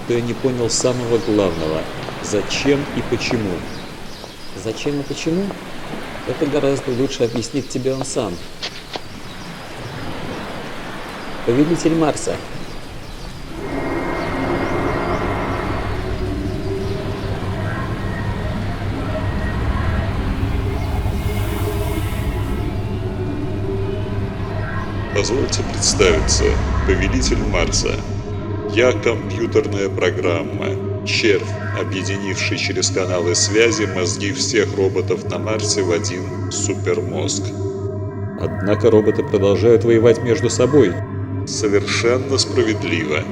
что я не понял самого главного – зачем и почему. Зачем и почему? Это гораздо лучше объяснит тебе он сам. Повелитель Марса. Позвольте представиться, Повелитель Марса. Я компьютерная программа, червь, объединивший через каналы связи мозги всех роботов на Марсе в один супермозг. Однако роботы продолжают воевать между собой. Совершенно справедливо.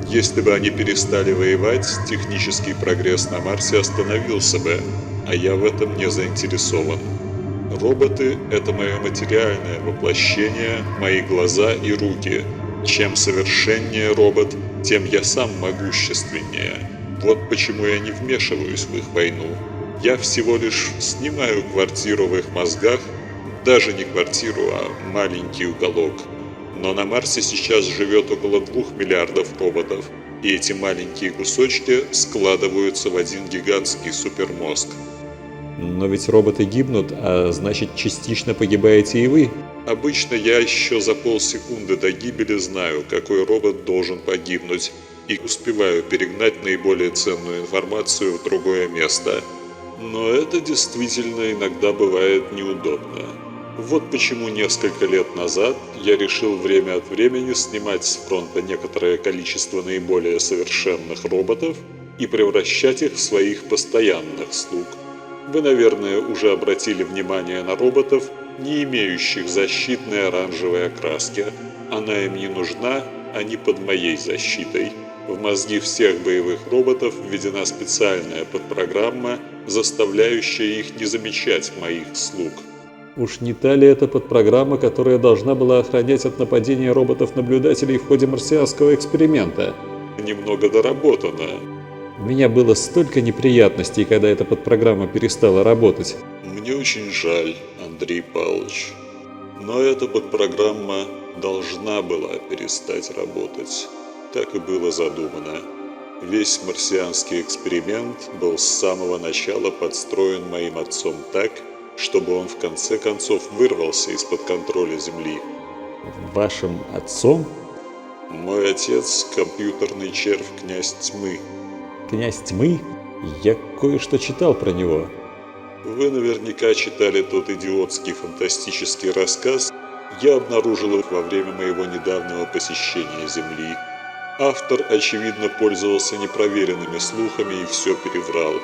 Если бы они перестали воевать, технический прогресс на Марсе остановился бы, а я в этом не заинтересован. Роботы – это мое материальное воплощение, мои глаза и руки. Чем совершеннее робот, тем я сам могущественнее. Вот почему я не вмешиваюсь в их войну. Я всего лишь снимаю квартиру в их мозгах, даже не квартиру, а маленький уголок. Но на Марсе сейчас живет около 2 миллиардов роботов, и эти маленькие кусочки складываются в один гигантский супермозг. Но ведь роботы гибнут, а значит частично погибаете и вы. Обычно я еще за полсекунды до гибели знаю, какой робот должен погибнуть, и успеваю перегнать наиболее ценную информацию в другое место. Но это действительно иногда бывает неудобно. Вот почему несколько лет назад я решил время от времени снимать с фронта некоторое количество наиболее совершенных роботов и превращать их в своих постоянных слуг. Вы, наверное, уже обратили внимание на роботов, не имеющих защитной оранжевой окраски. Она им не нужна, они под моей защитой. В мозги всех боевых роботов введена специальная подпрограмма, заставляющая их не замечать моих слуг. Уж не та ли это подпрограмма, которая должна была охранять от нападения роботов-наблюдателей в ходе марсианского эксперимента? Немного доработана. У меня было столько неприятностей, когда эта подпрограмма перестала работать. Мне очень жаль, Андрей Павлович. Но эта подпрограмма должна была перестать работать. Так и было задумано. Весь марсианский эксперимент был с самого начала подстроен моим отцом так, чтобы он в конце концов вырвался из-под контроля Земли. Вашим отцом? Мой отец – компьютерный червь князь Тьмы. Князь Тьмы? Я кое-что читал про него. Вы наверняка читали тот идиотский фантастический рассказ. Я обнаружил их во время моего недавнего посещения Земли. Автор, очевидно, пользовался непроверенными слухами и все переврал.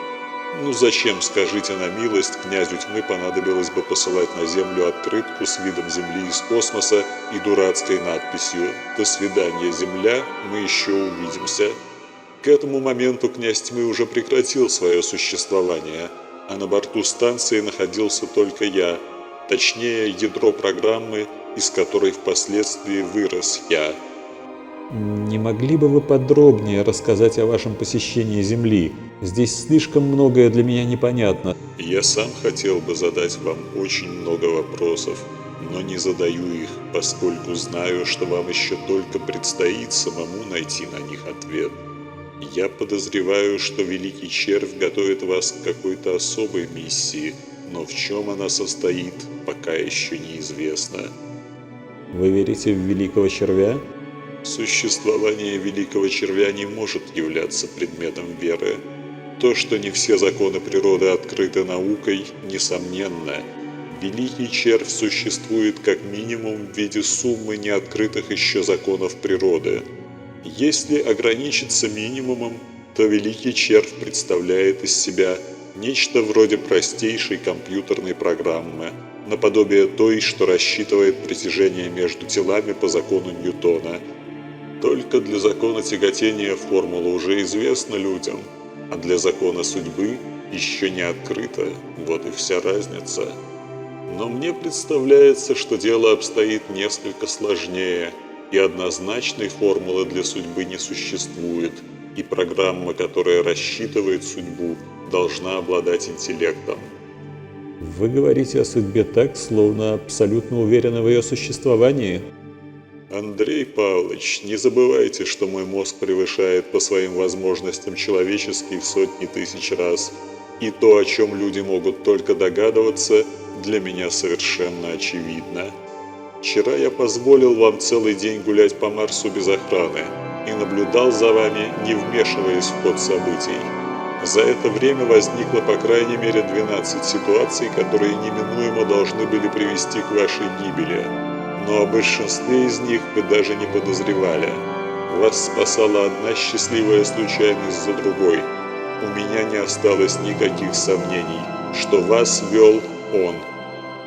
Ну зачем, скажите на милость, князю Тьмы понадобилось бы посылать на Землю открытку с видом Земли из космоса и дурацкой надписью «До свидания, Земля, мы еще увидимся». К этому моменту князь Тьмы уже прекратил свое существование, а на борту станции находился только я, точнее ядро программы, из которой впоследствии вырос я. Не могли бы вы подробнее рассказать о вашем посещении Земли? Здесь слишком многое для меня непонятно. Я сам хотел бы задать вам очень много вопросов, но не задаю их, поскольку знаю, что вам еще только предстоит самому найти на них ответ. Я подозреваю, что Великий Червь готовит вас к какой-то особой миссии, но в чем она состоит, пока еще неизвестно. Вы верите в Великого Червя? Существование Великого Червя не может являться предметом веры. То, что не все законы природы открыты наукой, несомненно. Великий Червь существует как минимум в виде суммы неоткрытых еще законов природы. Если ограничиться минимумом, то Великий Червь представляет из себя нечто вроде простейшей компьютерной программы, наподобие той, что рассчитывает притяжение между телами по закону Ньютона. Только для закона тяготения формула уже известна людям, а для закона судьбы еще не открыта, вот и вся разница. Но мне представляется, что дело обстоит несколько сложнее, и однозначной формулы для судьбы не существует, и программа, которая рассчитывает судьбу, должна обладать интеллектом. Вы говорите о судьбе так, словно абсолютно уверены в ее существовании. Андрей Павлович, не забывайте, что мой мозг превышает по своим возможностям человеческих сотни тысяч раз. И то, о чем люди могут только догадываться, для меня совершенно очевидно. Вчера я позволил вам целый день гулять по Марсу без охраны и наблюдал за вами, не вмешиваясь в ход событий. За это время возникло по крайней мере 12 ситуаций, которые неминуемо должны были привести к вашей гибели. Но о большинстве из них вы даже не подозревали. Вас спасала одна счастливая случайность за другой. У меня не осталось никаких сомнений, что вас вел он.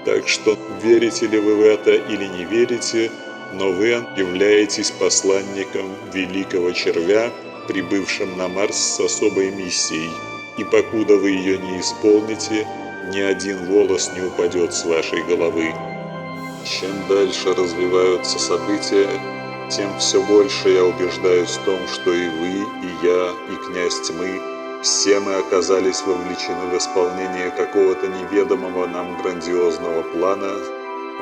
Так что, верите ли вы в это или не верите, но вы являетесь посланником Великого Червя, прибывшим на Марс с особой миссией, и покуда вы ее не исполните, ни один волос не упадет с вашей головы. Чем дальше развиваются события, тем все больше я убеждаюсь в том, что и вы, и я, и князь Тьмы, все мы оказались вовлечены в исполнение какого-то неведомого нам грандиозного плана.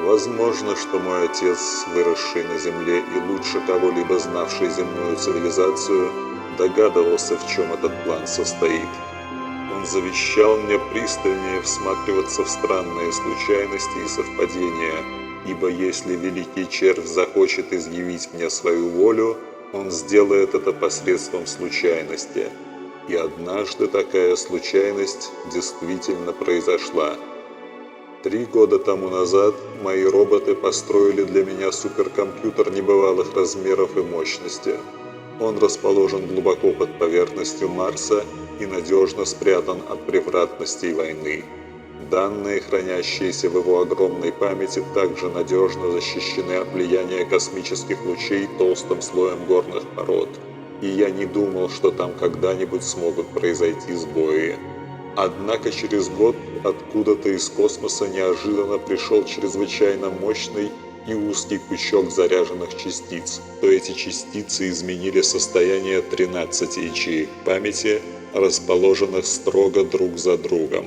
Возможно, что мой отец, выросший на Земле и лучше кого-либо знавший земную цивилизацию, догадывался, в чем этот план состоит. Он завещал мне пристальнее всматриваться в странные случайности и совпадения, ибо если Великий Червь захочет изъявить мне свою волю, он сделает это посредством случайности. И однажды такая случайность действительно произошла. 3 года тому назад мои роботы построили для меня суперкомпьютер небывалых размеров и мощности. Он расположен глубоко под поверхностью Марса и надежно спрятан от превратностей войны. Данные, хранящиеся в его огромной памяти, также надежно защищены от влияния космических лучей толстым слоем горных пород. И я не думал, что там когда-нибудь смогут произойти сбои. Однако через год откуда-то из космоса неожиданно пришел чрезвычайно мощный и узкий пучок заряженных частиц, то эти частицы изменили состояние 13 ячеек памяти, расположенных строго друг за другом.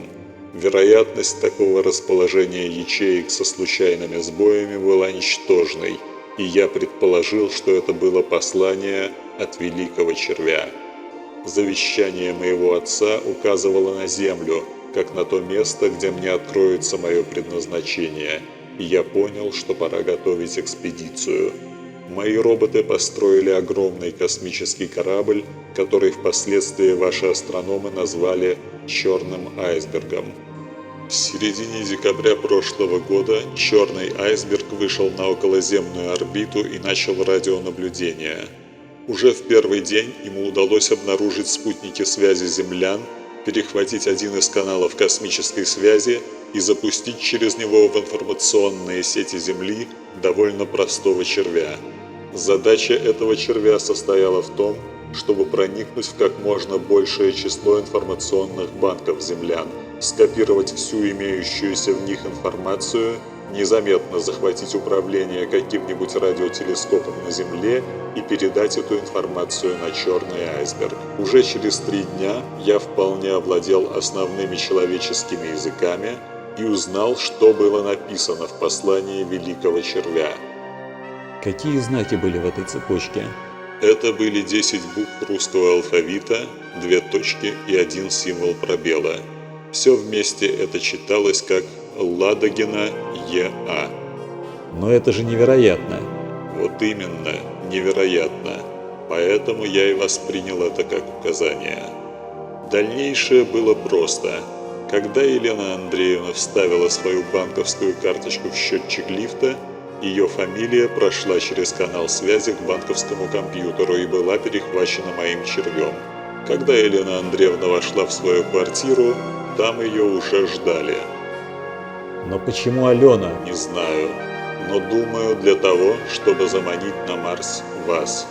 Вероятность такого расположения ячеек со случайными сбоями была ничтожной, и я предположил, что это было послание от Великого Червя. Завещание моего отца указывало на Землю, как на то место, где мне откроется мое предназначение, и я понял, что пора готовить экспедицию. Мои роботы построили огромный космический корабль, который впоследствии ваши астрономы назвали «Черным айсбергом». В середине декабря прошлого года черный айсберг вышел на околоземную орбиту и начал радионаблюдение. Уже в первый день ему удалось обнаружить спутники связи землян, перехватить один из каналов космической связи и запустить через него в информационные сети Земли довольно простого червя. Задача этого червя состояла в том, чтобы проникнуть в как можно большее число информационных банков землян, скопировать всю имеющуюся в них информацию, незаметно захватить управление каким-нибудь радиотелескопом на Земле и передать эту информацию на черный айсберг. Уже через 3 дня я вполне овладел основными человеческими языками и узнал, что было написано в послании Великого Червя. Какие знаки были в этой цепочке? Это были 10 букв русского алфавита, 2 точки и 1 символ пробела. Все вместе это читалось как Ладогина Е.А. Но это же невероятно. Вот именно, невероятно. Поэтому я и воспринял это как указание. Дальнейшее было просто. Когда Елена Андреевна вставила свою банковскую карточку в счетчик лифта, ее фамилия прошла через канал связи к банковскому компьютеру и была перехвачена моим червем. Когда Елена Андреевна вошла в свою квартиру, там ее уже ждали. Но почему Алена? Не знаю, но думаю, для того, чтобы заманить на Марс вас.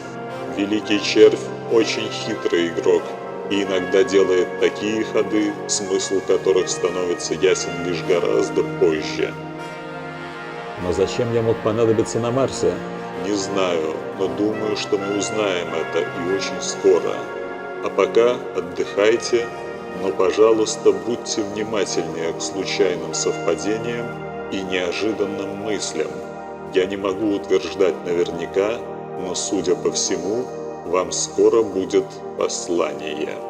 Великий Червь очень хитрый игрок и иногда делает такие ходы, смысл которых становится ясен лишь гораздо позже. Но зачем я мог понадобиться на Марсе? Не знаю, но думаю, что мы узнаем это и очень скоро. А пока отдыхайте, но, пожалуйста, будьте внимательнее к случайным совпадениям и неожиданным мыслям. Я не могу утверждать наверняка, но, судя по всему, вам скоро будет послание.